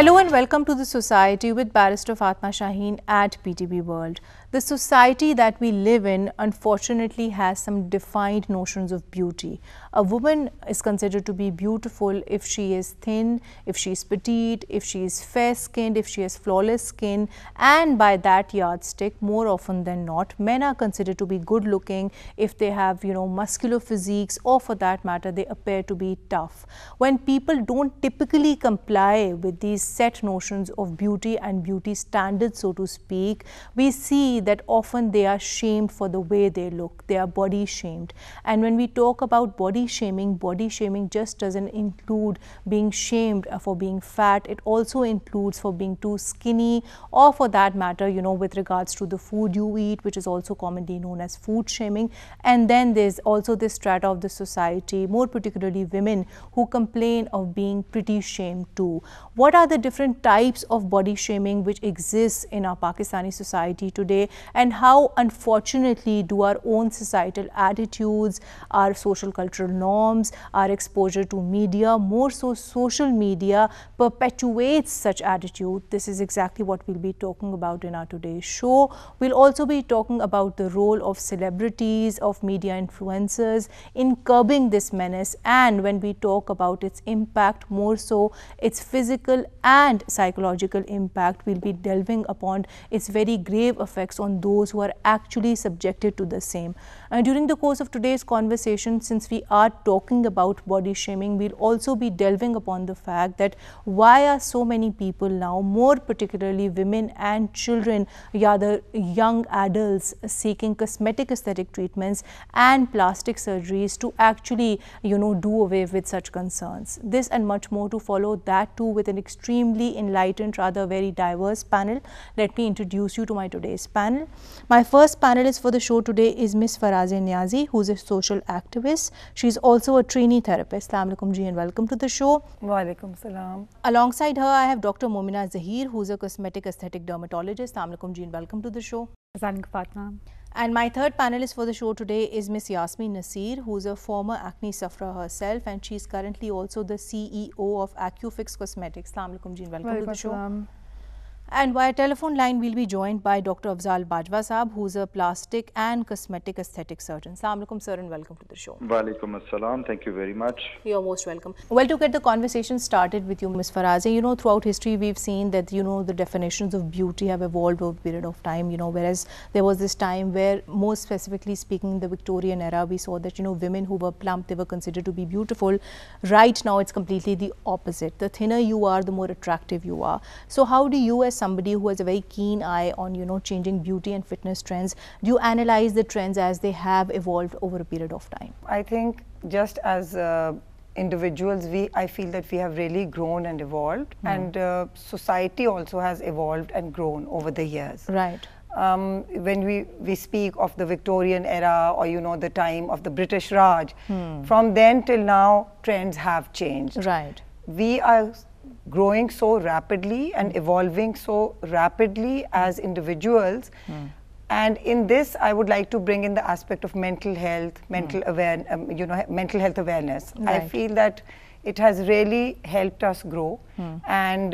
Hello and welcome to The Society with Barrister Fatma Shaheen at PTB World. The society that we live in unfortunately has some defined notions of beauty. A woman is considered to be beautiful if she is thin, if she is petite, if she is fair-skinned, if she has flawless skin, and by that yardstick, more often than not, men are considered to be good-looking if they have, muscular physiques, or for that matter, they appear to be tough. When people don't typically comply with these set notions of beauty and beauty standards, so to speak, we see that often they are shamed for the way they look. They are body shamed. And when we talk about body shaming just doesn't include being shamed for being fat. It also includes for being too skinny, or for that matter, with regards to the food you eat, which is also commonly known as food shaming. And then there's also this strata of the society, more particularly women, who complain of being pretty shamed too. What are the different types of body shaming which exists in our Pakistani society today, and how unfortunately do our own societal attitudes, our social cultural norms, our exposure to media, more so social media, perpetuates such attitude? This is exactly what we'll be talking about in our today's show. We'll also be talking about the role of celebrities, of media influencers in curbing this menace, and when we talk about its impact, more so its physical and psychological impact, we'll be delving upon its very grave effects on those who are actually subjected to the same. And during the course of today's conversation, since we are talking about body shaming, we'll also be delving upon the fact that why are so many people now, more particularly women and children, rather young adults, seeking cosmetic aesthetic treatments and plastic surgeries to actually, do away with such concerns. This and much more to follow, that too with an extremely enlightened, rather very diverse panel. Let me introduce you to my today's panel. My first panelist for the show today is Ms. Farazeh Niazi, who's a social activist. She's also a trainee therapist. Assalamu alaikum ji and welcome to the show. Wa alaikum salam. Alongside her, I have Dr. Momina Zahir, who's a cosmetic aesthetic dermatologist. Assalamu alaikum ji and welcome to the show. Assalamu alaikum Fatma. And my third panelist for the show today is Ms. Yasmin Nasir, who's a former acne sufferer herself, and she's currently also the CEO of Acufix Cosmetics. Assalamu alaikum ji and welcome to the show. And via telephone line, we'll be joined by Dr. Afzal Bajwa Saab, who's a plastic and cosmetic aesthetic surgeon. Assalamu alaikum, sir, and welcome to the show. Wa alaikum assalam. Thank you very much. You're most welcome. Well, to get the conversation started with you, Ms. Farazeh, throughout history, we've seen that, the definitions of beauty have evolved over a period of time, whereas there was this time where, more specifically speaking, in the Victorian era, we saw that, women who were plump, they were considered to be beautiful. Right now, it's completely the opposite. The thinner you are, the more attractive you are. So how do you, as somebody who has a very keen eye on, changing beauty and fitness trends, do you analyze the trends as they have evolved over a period of time? I think just as individuals, I feel that we have really grown and evolved, and society also has evolved and grown over the years. Right. When we speak of the Victorian era, or the time of the British Raj, from then till now, trends have changed. Right. We are growing so rapidly and evolving so rapidly as individuals, and in this I would like to bring in the aspect of mental health, mental health awareness. Right. I feel that it has really helped us grow, and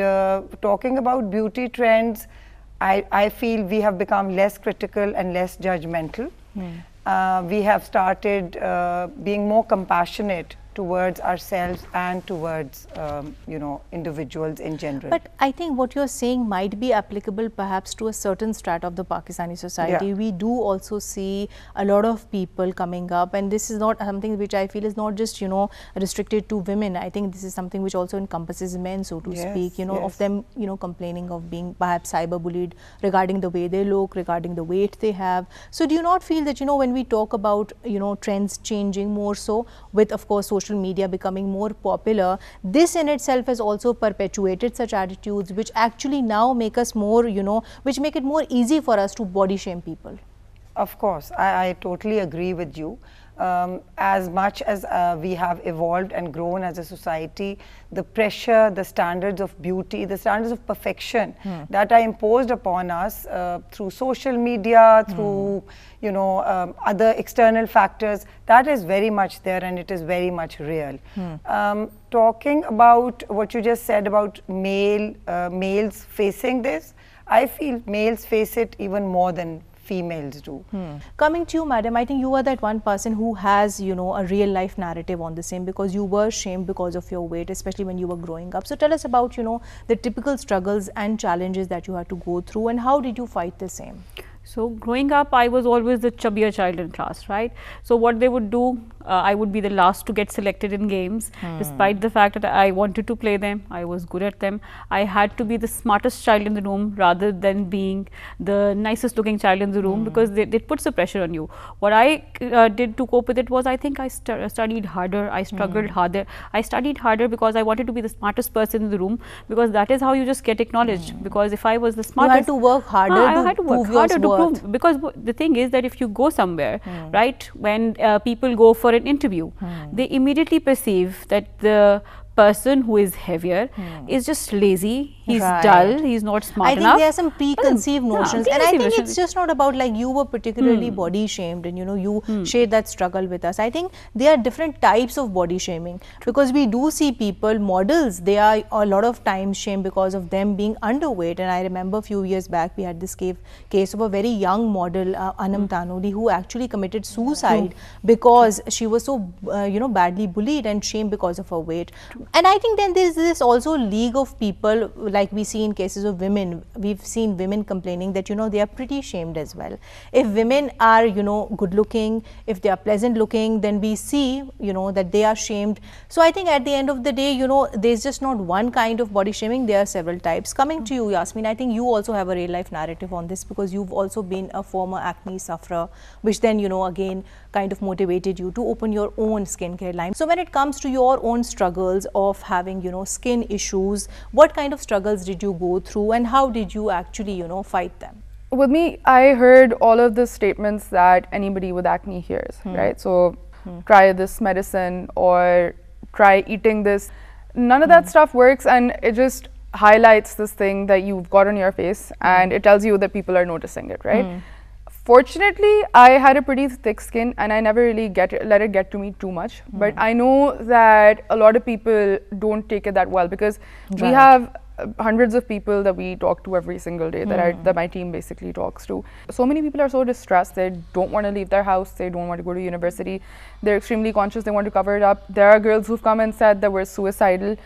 talking about beauty trends, I feel we have become less critical and less judgmental. We have started being more compassionate towards ourselves and towards individuals in general. But I think what you're saying might be applicable perhaps to a certain strata of the Pakistani society. Yeah. We do also see a lot of people coming up, and this is not something which I feel is not just restricted to women. I think this is something which also encompasses men, so to speak, of them complaining of being perhaps cyberbullied regarding the way they look, regarding the weight they have. So do you not feel that when we talk about trends changing more so, with of course social media becoming more popular, this in itself has also perpetuated such attitudes which actually now make us more, which make it more easy for us to body shame people? Of course, I totally agree with you. As much as we have evolved and grown as a society, the pressure, the standards of beauty, the standards of perfection that are imposed upon us through social media, through other external factors, that is very much there and it is very much real. Talking about what you just said about males facing this, I feel males face it even more than females do. Coming to you, madam, I think you are that one person who has, a real life narrative on the same, because you were shamed because of your weight, especially when you were growing up. So tell us about, the typical struggles and challenges that you had to go through, and how did you fight the same? So growing up, I was always the chubbier child in class, right? So what they would do, I would be the last to get selected in games, despite the fact that I wanted to play them, I was good at them. I had to be the smartest child in the room rather than being the nicest looking child in the room, because it puts the pressure on you. What I did to cope with it was, I think I studied harder, I struggled harder. I studied harder because I wanted to be the smartest person in the room, because that is how you just get acknowledged. Because if I was the smartest, you had to work harder to prove because the thing is that if you go somewhere, right, when people go for an interview, they immediately perceive that the person who is heavier is just lazy, he's dull, he's not smart enough. I think there are some preconceived notions, and I think it's just not about like you were particularly body shamed and you shared that struggle with us. I think there are different types of body shaming, because we do see people, models, they are a lot of times shamed because of them being underweight. And I remember a few years back we had this case of a very young model, Anam Tanodi, who actually committed suicide because she was so badly bullied and shamed because of her weight. And I think then there is this also league of people, like we see in cases of women. We've seen women complaining that they are pretty shamed as well. If women are good looking, if they are pleasant looking, then we see that they are shamed. So I think at the end of the day, there's just not one kind of body shaming, there are several types. Coming to you, Yasmin, I think you also have a real life narrative on this, because you've also been a former acne sufferer, which then again kind of motivated you to open your own skincare line. So when it comes to your own struggles of having skin issues, what kind of struggles did you go through, and how did you actually fight them? With me, I heard all of the statements that anybody with acne hears, right? So try this medicine or try eating this. None of that stuff works, and it just highlights this thing that you've got on your face, and it tells you that people are noticing it, right? Fortunately, I had a pretty thick skin and I never really let it get to me too much. But I know that a lot of people don't take it that well, because we have hundreds of people that we talk to every single day, that my team basically talks to. So many people are so distressed, they don't want to leave their house, they don't want to go to university, they're extremely conscious, they want to cover it up. There are girls who've come and said that we're suicidal.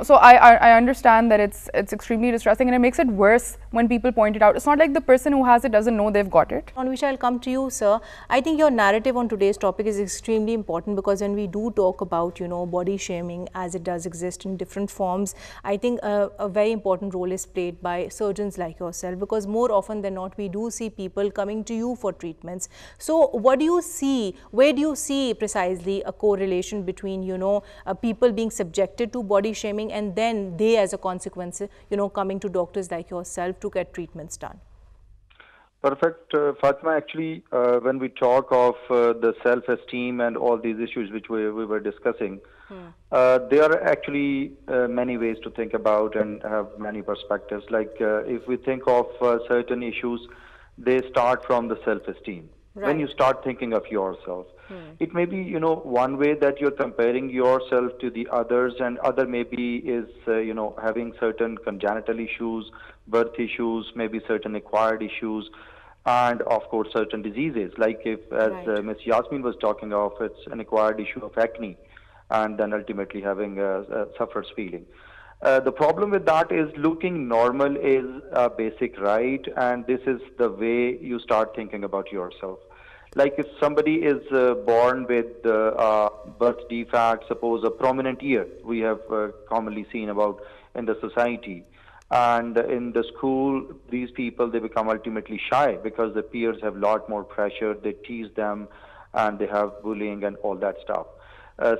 So I understand that it's extremely distressing, and it makes it worse when people point it out. It's not like the person who has it doesn't know they've got it. On which I'll come to you, sir. I think your narrative on today's topic is extremely important, because when we do talk about, body shaming as it does exist in different forms, I think a very important role is played by surgeons like yourself, because more often than not, we do see people coming to you for treatments. So what do you see, where do you see precisely a correlation between, people being subjected to body shaming and then they as a consequence, coming to doctors like yourself to get treatments done? Perfect. Fatima, actually, when we talk of the self-esteem and all these issues which we were discussing, there are actually many ways to think about and have many perspectives. Like if we think of certain issues, they start from the self-esteem. Right. When you start thinking of yourself, it may be, one way that you're comparing yourself to the others, and other maybe is, having certain congenital issues, birth issues, maybe certain acquired issues, and of course certain diseases. Like if, as Ms. Yasmin was talking of, it's an acquired issue of acne, and then ultimately having a sufferer's feeling. The problem with that is looking normal is a basic right, and this is the way you start thinking about yourself. Like if somebody is born with birth defect, suppose a prominent ear, we have commonly seen about in the society, and in the school, these people, they become ultimately shy because the peers have a lot more pressure, they tease them, and they have bullying and all that stuff.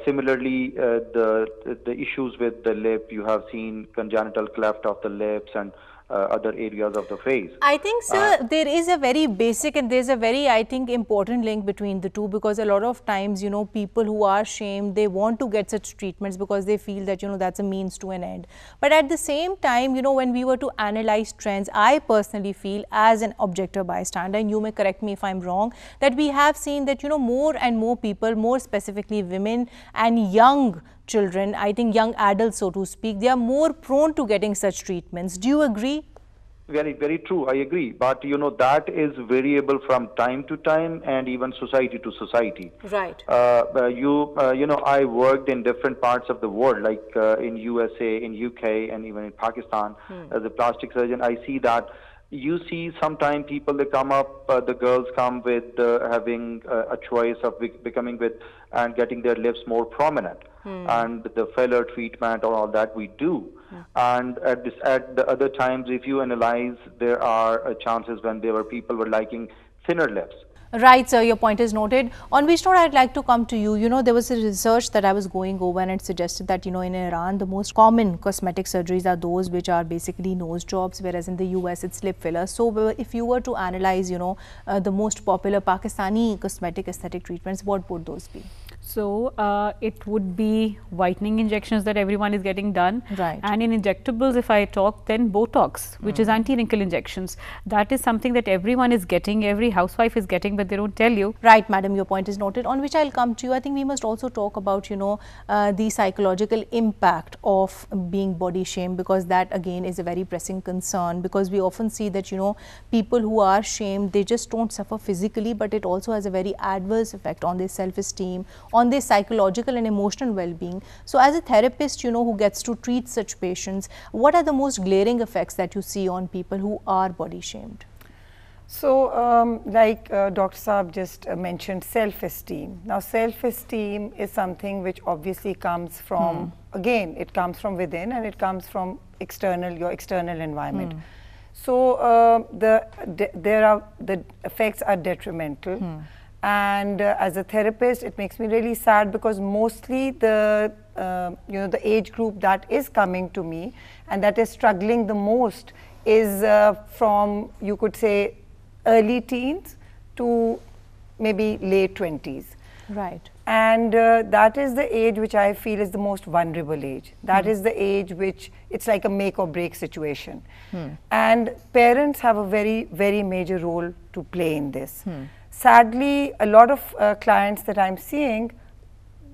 Similarly, the issues with the lip, you have seen congenital cleft of the lips and other areas of the face. I think, sir, there is a very basic and there's a very, I think, important link between the two, because a lot of times, you know, people who are shamed, they want to get such treatments because they feel that, you know, that's a means to an end. But at the same time, you know, when we were to analyze trends, I personally feel as an objective bystander, and you may correct me if I'm wrong, that we have seen that, you know, more and more people, more specifically women and young children, I think young adults, so to speak, they are more prone to getting such treatments. Do you agree? Very, very true. I agree. But, you know, that is variable from time to time and even society to society. Right. You know, I worked in different parts of the world, like in USA, in UK, and even in Pakistan as a plastic surgeon. I see that you see sometimes people, they come up, the girls come with having a choice of becoming with and getting their lips more prominent. And the filler treatment or all that we do. And at the other times, if you analyze, there are chances when people were liking thinner lips. Right, sir, your point is noted. On which note I'd like to come to you. You know, there was a research that I was going over and it suggested that, you know, in Iran, the most common cosmetic surgeries are those which are basically nose jobs, whereas in the US, it's lip fillers. So, if you were to analyze, you know, the most popular Pakistani cosmetic aesthetic treatments, what would those be? So, it would be whitening injections that everyone is getting done. Right. And in injectables, if I talk, then Botox, which is anti-wrinkle injections. That is something that everyone is getting, every housewife is getting, but they don't tell you. Right, madam, your point is noted. On which I'll come to you. I think we must also talk about, you know, the psychological impact of being body shamed, because that again is a very pressing concern, because we often see that, you know, people who are shamed, they just don't suffer physically, but it also has a very adverse effect on their self-esteem, on their psychological and emotional well-being. So, as a therapist, you know, who gets to treat such patients, what are the most glaring effects that you see on people who are body shamed? So, like Dr. Saab just mentioned, self-esteem. Now, self-esteem is something which obviously comes from, again, it comes from within and it comes from your external environment. So, the effects are detrimental. And as a therapist, it makes me really sad, because mostly the you know, the age group that is coming to me and that is struggling the most is from, you could say, early teens to maybe late 20s. Right. And that is the age which I feel is the most vulnerable age. That is the age which it's like a make or break situation. And parents have a very, very major role to play in this. Sadly, a lot of clients that I'm seeing,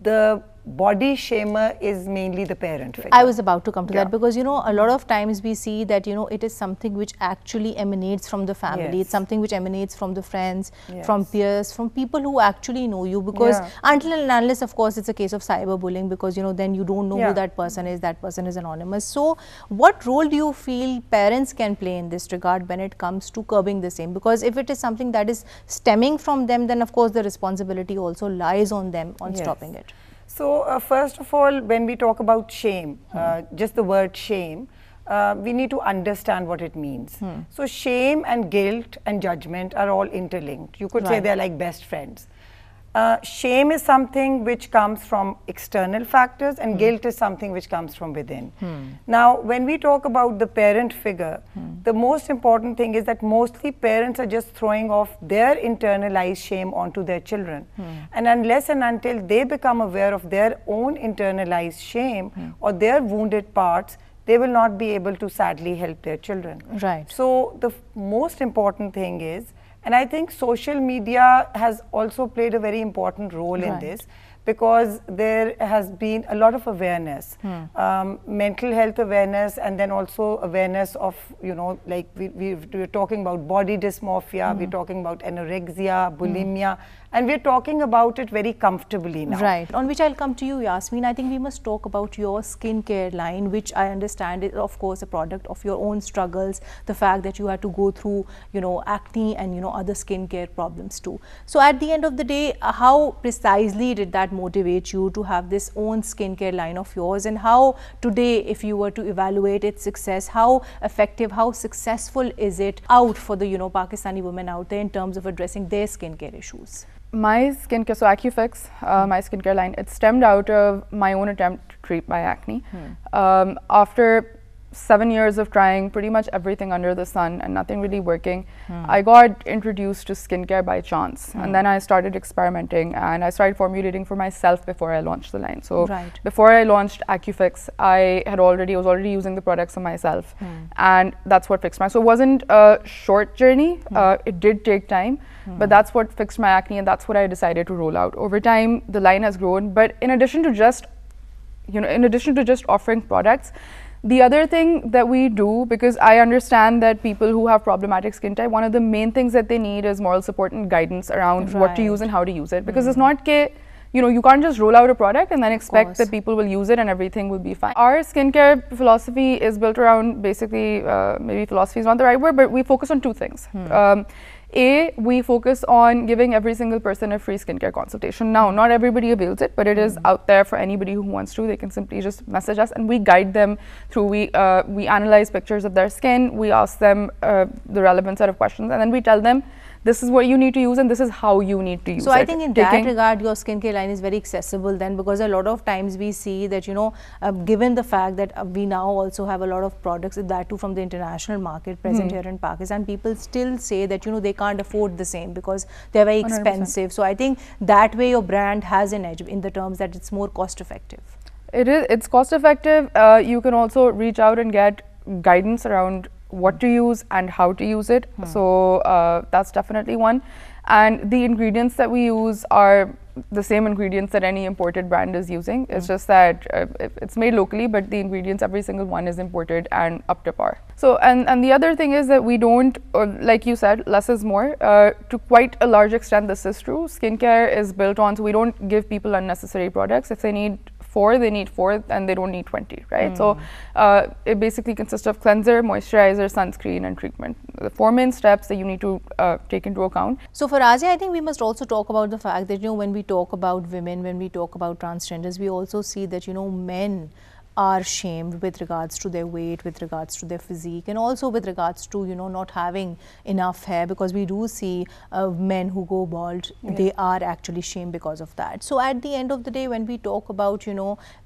the body shamer is mainly the parent figure. I was about to come to that, because, you know, a lot of times we see that, you know, it is something which actually emanates from the family. It's something which emanates from the friends, from peers, from people who actually know you, because until and unless, of course, it's a case of cyberbullying, because, you know, then you don't know who that person is anonymous. So, what role do you feel parents can play in this regard when it comes to curbing the same? Because if it is something that is stemming from them, then of course the responsibility also lies on them on stopping it. So, first of all, when we talk about shame, just the word shame, we need to understand what it means. So, shame and guilt and judgment are all interlinked. You could say they're like best friends. Shame is something which comes from external factors, and guilt is something which comes from within. Now, when we talk about the parent figure, the most important thing is that mostly parents are just throwing off their internalized shame onto their children. And unless and until they become aware of their own internalized shame or their wounded parts, they will not be able to sadly help their children. Right. So, the most important thing is, and I think social media has also played a very important role in this, because there has been a lot of awareness, mental health awareness, and then also awareness of, you know, like we're talking about body dysmorphia, we're talking about anorexia, bulimia, and we're talking about it very comfortably now. Right. On which I'll come to you, Yasmin. I think we must talk about your skincare line, which I understand is, of course, a product of your own struggles, the fact that you had to go through, you know, acne and, you know, other skincare problems too. So, at the end of the day, how precisely did that motivate you to have this own skincare line of yours, and how today, if you were to evaluate its success, how effective, how successful is it out for the, you know, Pakistani women out there in terms of addressing their skincare issues? My skincare, so AccuFix, my skincare line, it stemmed out of my own attempt to treat my acne. After 7 years of trying pretty much everything under the sun and nothing really working, I got introduced to skincare by chance. And then I started experimenting and I started formulating for myself before I launched the line. So before I launched AccuFix, I was already using the products on myself, and that's what fixed my. So it wasn't a short journey. It did take time, but that's what fixed my acne, and that's what I decided to roll out. Over time, the line has grown. But in addition to just offering products, the other thing that we do, because I understand that people who have problematic skin type, one of the main things that they need is moral support and guidance around what to use and how to use it. Because it's not you can't just roll out a product and then expect that people will use it and everything will be fine. Our skincare philosophy is built around basically, maybe philosophy is not the right word, but we focus on two things. We focus on giving every single person a free skincare consultation. Now, not everybody avails it, but it is out there for anybody who wants to. They can simply just message us and we guide them through, we analyze pictures of their skin, we ask them the relevant set of questions, and then we tell them, this is what you need to use and this is how you need to use it. So I think in that regard, your skincare line is very accessible then, because a lot of times we see that, given the fact that we now also have a lot of products, that too from the international market present here in Pakistan, people still say that, they can't afford the same because they're very expensive. 100%. So I think that way your brand has an edge in the terms that it's more cost effective. It's cost effective. You can also reach out and get guidance around what to use and how to use it. So that's definitely one. And the ingredients that we use are the same ingredients that any imported brand is using. It's just that it's made locally, but the ingredients, every single one is imported and up to par. So, and the other thing is that we don't, like you said, less is more. To quite a large extent, this is true. Skincare is built on, so we don't give people unnecessary products. If they need 4, they need 4 and they don't need 20, right? So it basically consists of cleanser, moisturizer, sunscreen and treatment. The 4 main steps that you need to take into account. So for Razia, I think we must also talk about the fact that, when we talk about women, when we talk about transgenders, we also see that, men are shamed with regards to their weight, with regards to their physique, and also with regards to, not having enough hair, because we do see men who go bald, they are actually shamed because of that. So at the end of the day, when we talk about,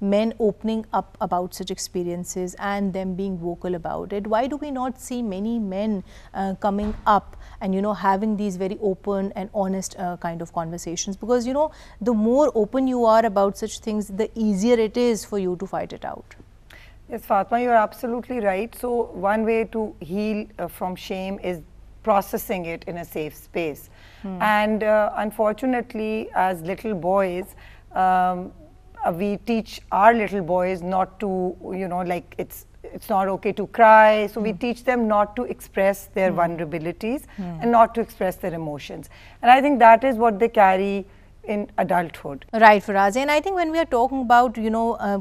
men opening up about such experiences and them being vocal about it, why do we not see many men coming up and, having these very open and honest kind of conversations? Because, the more open you are about such things, the easier it is for you to fight it out. Yes, Fatma, you're absolutely right. So one way to heal from shame is processing it in a safe space. And unfortunately, as little boys, we teach our little boys not to, like it's not okay to cry. So we teach them not to express their vulnerabilities and not to express their emotions. And I think that is what they carry in adulthood. Right, Faraz. And I think when we are talking about,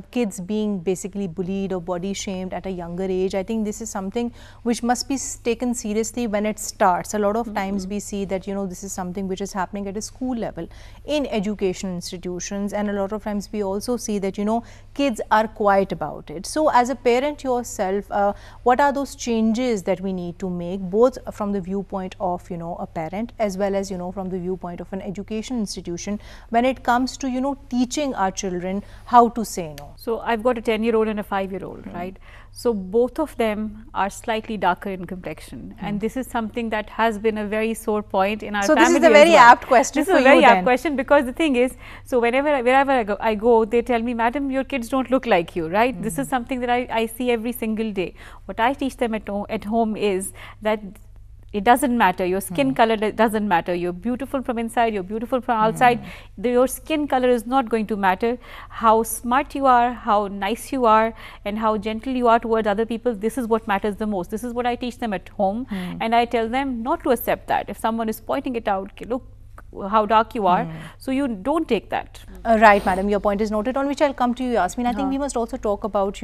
kids being basically bullied or body shamed at a younger age, I think this is something which must be taken seriously when it starts. A lot of times we see that, this is something which is happening at a school level, in education institutions, and a lot of times we also see that, kids are quiet about it. So as a parent yourself, what are those changes that we need to make, both from the viewpoint of, a parent, as well as, from the viewpoint of an education institution, when it comes to, teaching our children how to say no? So I've got a 10-year-old and a 5-year-old, right? So both of them are slightly darker in complexion, and this is something that has been a very sore point in our family. So this is a very apt question for you. This is a very apt question, because the thing is, so wherever I go, they tell me, madam, your kids don't look like you, right? This is something that I see every single day. What I teach them at home is that it doesn't matter, your skin color doesn't matter, you're beautiful from inside, you're beautiful from outside, your skin color is not going to matter. How smart you are, how nice you are, and how gentle you are towards other people, this is what matters the most. This is what I teach them at home, and I tell them not to accept that. If someone is pointing it out, look how dark you are, so you don't take that. Right, madam, your point is noted, on which I'll come to you, Yasmin. I think we must also talk about,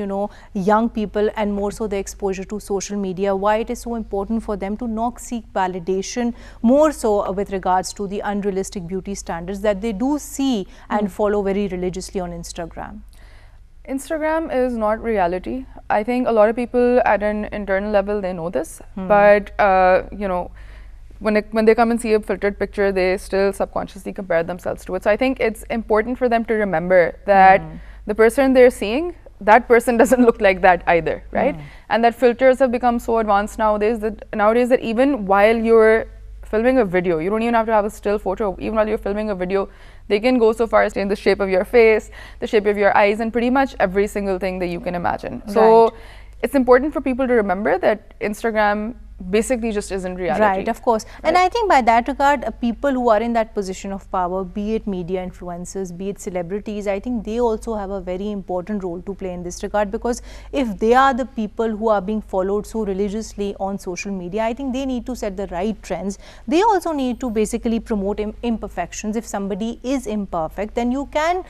young people and more so the exposure to social media, why it is so important for them to not seek validation, more so with regards to the unrealistic beauty standards that they do see and follow very religiously on Instagram. Instagram is not reality. I think a lot of people at an internal level, they know this, but when they come and see a filtered picture, they still subconsciously compare themselves to it. So I think it's important for them to remember that the person they're seeing that person doesn't look like that either, right? And that filters have become so advanced nowadays that even while you're filming a video, you don't even have to have a still photo. Even while you're filming a video, they can go so far as to change the shape of your face, the shape of your eyes, and pretty much every single thing that you can imagine. So it's important for people to remember that Instagram basically just isn't reality. Right, of course. And I think by that regard, people who are in that position of power, be it media influencers, be it celebrities, I think they also have a very important role to play in this regard, because if they are the people who are being followed so religiously on social media, I think they need to set the right trends. They also need to basically promote imperfections. If somebody is imperfect, then you can,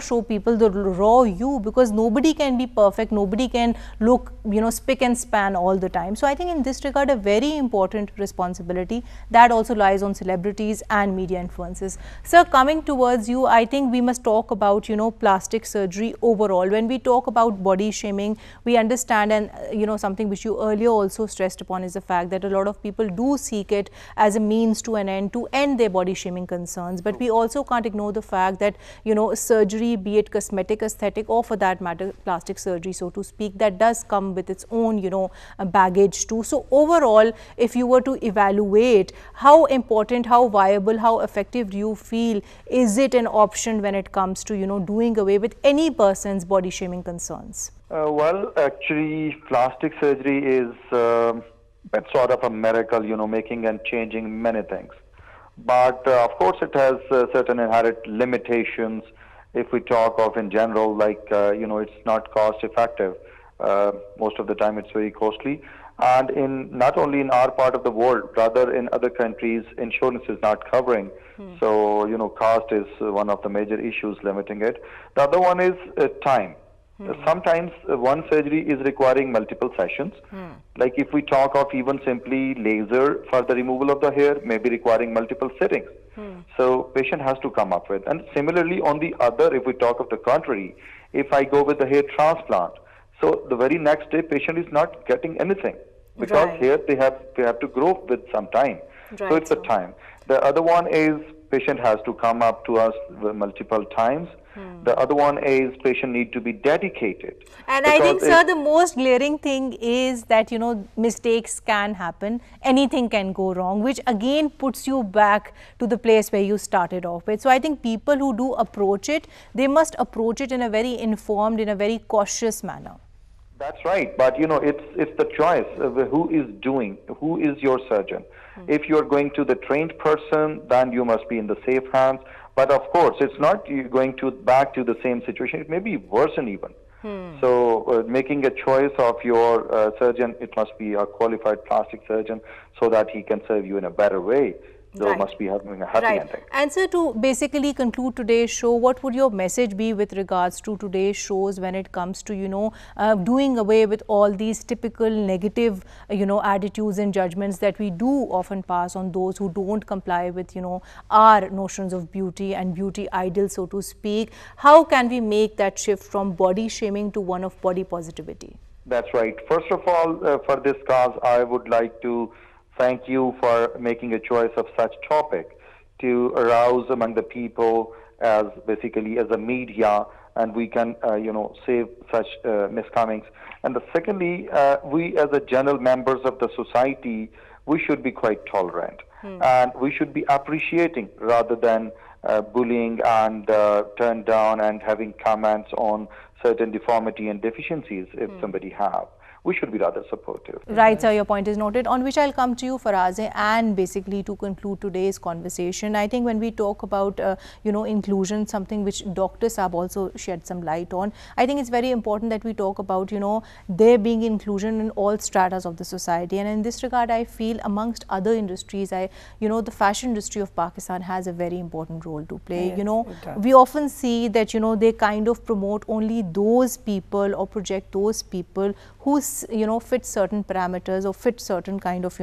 show people the raw you, because nobody can be perfect, nobody can look, spick and span all the time. So I think in this regard, a very important responsibility that also lies on celebrities and media influencers. Sir, coming towards you, I think we must talk about, plastic surgery overall. When we talk about body shaming, we understand, and something which you earlier also stressed upon is the fact that a lot of people do seek it as a means to an end to end their body shaming concerns. But we also can't ignore the fact that, surgery, be it cosmetic, aesthetic, or for that matter, plastic surgery, so to speak, that does come with its own, baggage too. So overall, if you were to evaluate how important, how viable, how effective do you feel, is it an option when it comes to, doing away with any person's body shaming concerns? Well, actually, plastic surgery is sort of a miracle, making and changing many things. But of course, it has certain inherent limitations. If we talk of in general, like, it's not cost effective. Most of the time, it's very costly. And in not only in our part of the world, rather in other countries, insurance is not covering. So, cost is one of the major issues limiting it. The other one is time. Sometimes one surgery is requiring multiple sessions. Like if we talk of even simply laser for the removal of the hair, maybe requiring multiple sittings. So patient has to come up with. And similarly, on the other, if we talk of the contrary, if I go with the hair transplant, so the very next day patient is not getting anything, because here they have to grow with some time. So it's the time. The other one is patient has to come up to us multiple times. The other one is patient need to be dedicated. And I think, sir, the most glaring thing is that, mistakes can happen. Anything can go wrong, which again puts you back to the place where you started off with. So I think people who do approach it, they must approach it in a very informed, in a very cautious manner. That's right. But, it's the choice of who is your surgeon. If you're going to the trained person, then you must be in the safe hands. But of course, it's not you going back to the same situation. It may be worsen even. So making a choice of your surgeon, it must be a qualified plastic surgeon so that he can serve you in a better way. So must be having a happy ending. And sir, to basically conclude today's show, what would your message be with regards to today's shows when it comes to, doing away with all these typical negative, attitudes and judgments that we do often pass on those who don't comply with, our notions of beauty and beauty ideals, so to speak? How can we make that shift from body shaming to one of body positivity? That's right. First of all, for this cause, I would like to thank you for making a choice of such topic to arouse among the people as basically as a media, and we can, save such miscomings. And secondly, we as a general members of the society, we should be quite tolerant, and we should be appreciating rather than bullying and turn down and having comments on certain deformity and deficiencies if somebody have. We should be rather supportive. Right, sir, your point is noted, on which I'll come to you, Faraz, and basically to conclude today's conversation. I think when we talk about, inclusion, something which Dr. Saab also shed some light on, I think it's very important that we talk about, there being inclusion in all stratas of the society. And in this regard, I feel amongst other industries, the fashion industry of Pakistan has a very important role to play. Yes, we often see that, they kind of promote only those people or project those people who fit certain parameters or fit certain kind of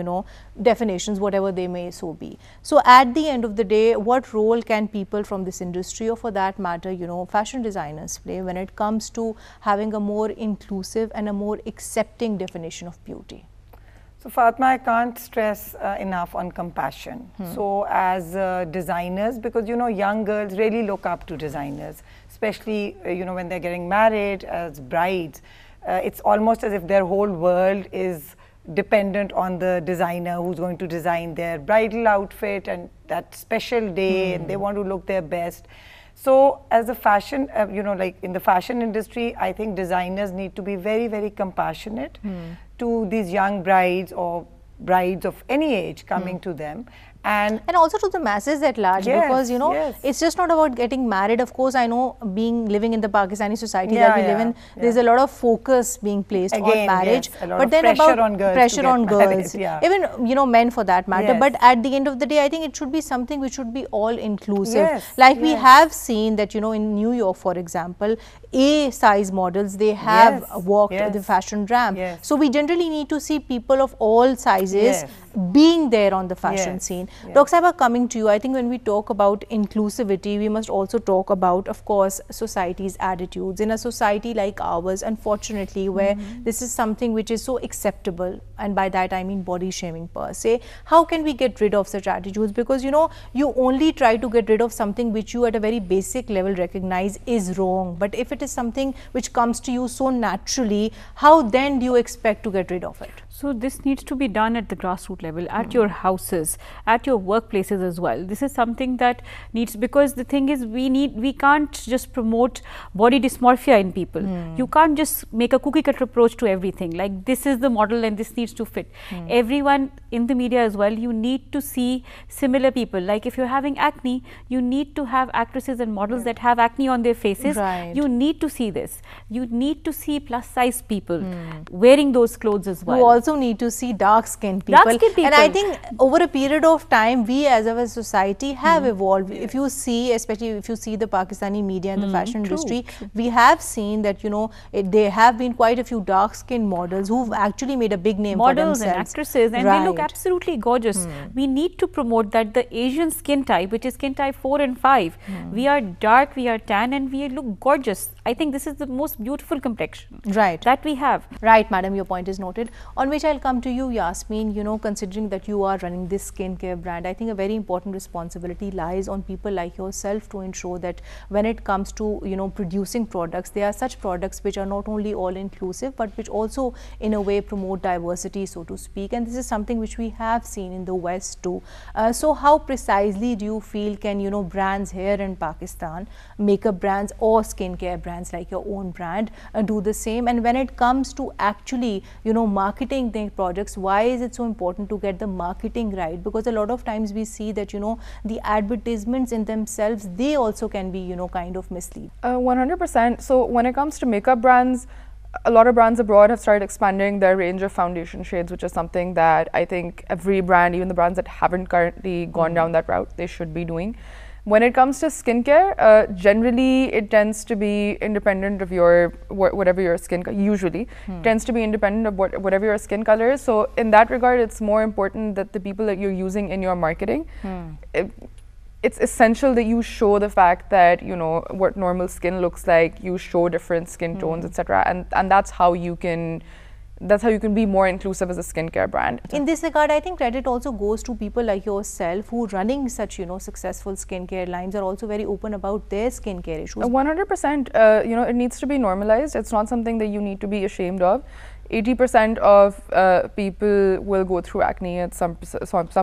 definitions, whatever they may so be. So at the end of the day, what role can people from this industry, or for that matter fashion designers, play when it comes to having a more inclusive and a more accepting definition of beauty? So Fatma, I can't stress enough on compassion. So as designers, because young girls really look up to designers, especially when they're getting married as brides. It's almost as if their whole world is dependent on the designer who's going to design their bridal outfit and that special day, and they want to look their best. So as a fashion, like in the fashion industry, I think designers need to be very, very compassionate to these young brides or brides of any age coming to them. And also to the masses at large, because yes. it's just not about getting married. Of course, I know living in the Pakistani society that we live in, there's a lot of focus being placed on marriage, but then pressure on girls, yeah. even men for that matter. Yes. But at the end of the day, I think it should be something which should be all inclusive. Yes. Like we have seen that in New York, for example, A size models, they have walked the fashion ramp. So we generally need to see people of all sizes being there on the fashion scene. Dr. Sahiba, coming to you, I think when we talk about inclusivity, we must also talk about, of course, society's attitudes. In a society like ours, unfortunately, where this is something which is so acceptable, and by that I mean body shaming per se, how can we get rid of such attitudes? Because you only try to get rid of something which you at a very basic level recognize is wrong. But if it is something which comes to you so naturally, how then do you expect to get rid of it? So this needs to be done at the grassroots level, at your houses, at your workplaces as well. This is something that needs, because the thing is we can't just promote body dysmorphia in people. You can't just make a cookie cutter approach to everything, like this is the model and this needs to fit. Everyone in the media as well, you need to see similar people. Like if you're having acne, you need to have actresses and models that have acne on their faces. You need to see this. You need to see plus size people wearing those clothes as well. You also need to see dark skinned people. And I think over a period of time, we as a society have evolved. If you see, especially if you see the Pakistani media and the fashion industry, we have seen that there have been quite a few dark skinned models who've actually made a big name for themselves. Models and actresses, and they look absolutely gorgeous. We need to promote that the Asian skin type, which is skin type 4 and 5, we are dark, we are tan, and we look gorgeous. I think this is the most beautiful complexion that we have. Right, madam, your point is noted. On which I'll come to you, Yasmin. Considering that you are running this skincare brand, I think a very important responsibility lies on people like yourself to ensure that when it comes to producing products, they are such products which are not only all inclusive but which also in a way promote diversity, so to speak. And this is something which we have seen in the West too. So how precisely do you feel can brands here in Pakistan, makeup brands or skincare brands like your own brand, do the same? And when it comes to actually marketing their products, why is it so important to get the marketing right? Because a lot of times we see that the advertisements in themselves, they also can be kind of mislead. 100%. So when it comes to makeup brands, a lot of brands abroad have started expanding their range of foundation shades, which is something that I think every brand, even the brands that haven't currently gone down that route, they should be doing. When it comes to skincare, generally it tends to be independent of your whatever your skin, usually tends to be independent of whatever your skin color is. So in that regard, it's more important that the people that you're using in your marketing, it's essential that you show the fact that what normal skin looks like, you show different skin tones, etc. And that's how you can be more inclusive as a skincare brand. In this regard, I think credit also goes to people like yourself who running such successful skincare lines are also very open about their skincare issues. 100%. It needs to be normalized. It's not something that you need to be ashamed of. 80% of people will go through acne at some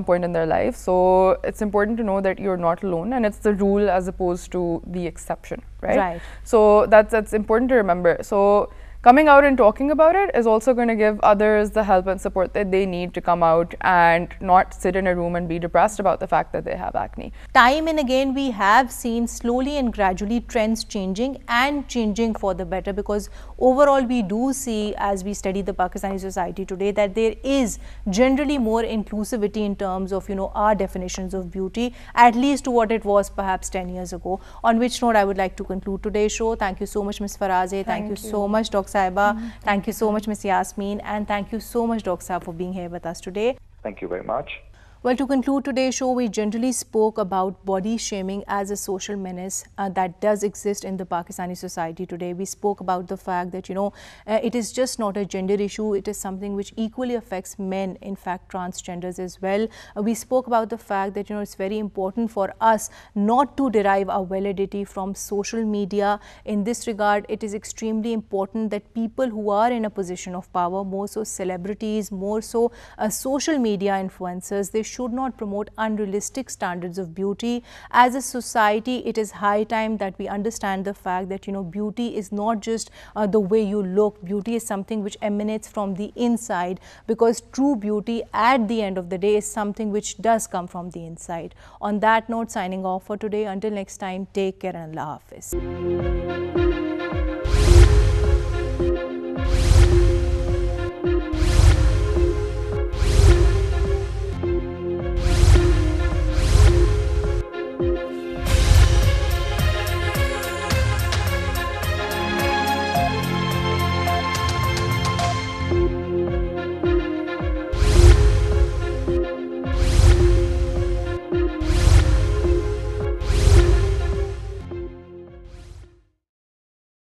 point in their life. So it's important to know that you're not alone, and it's the rule as opposed to the exception, right? So that's important to remember. So coming out and talking about it is also going to give others the help and support that they need to come out and not sit in a room and be depressed about the fact that they have acne. Time and again, we have seen slowly and gradually trends changing and changing for the better, because overall we do see, as we study the Pakistani society today, that there is generally more inclusivity in terms of our definitions of beauty, at least to what it was perhaps 10 years ago. On which note, I would like to conclude today's show. Thank you so much, Ms. Faraze. Thank you so much, Dr. Sahiba. Thank you so much, Ms. Yasmin, and thank you so much, Dr. Saab, for being here with us today. Thank you very much. Well, to conclude today's show, we generally spoke about body shaming as a social menace that does exist in the Pakistani society today. We spoke about the fact that, it is just not a gender issue. It is something which equally affects men, in fact, transgenders as well. We spoke about the fact that, it's very important for us not to derive our validity from social media. In this regard, it is extremely important that people who are in a position of power, more so celebrities, more so social media influencers, they should not promote unrealistic standards of beauty. As a society, it is high time that we understand the fact that, beauty is not just the way you look. Beauty is something which emanates from the inside, because true beauty at the end of the day is something which does come from the inside. On that note, signing off for today. Until next time, take care and Allah Hafiz.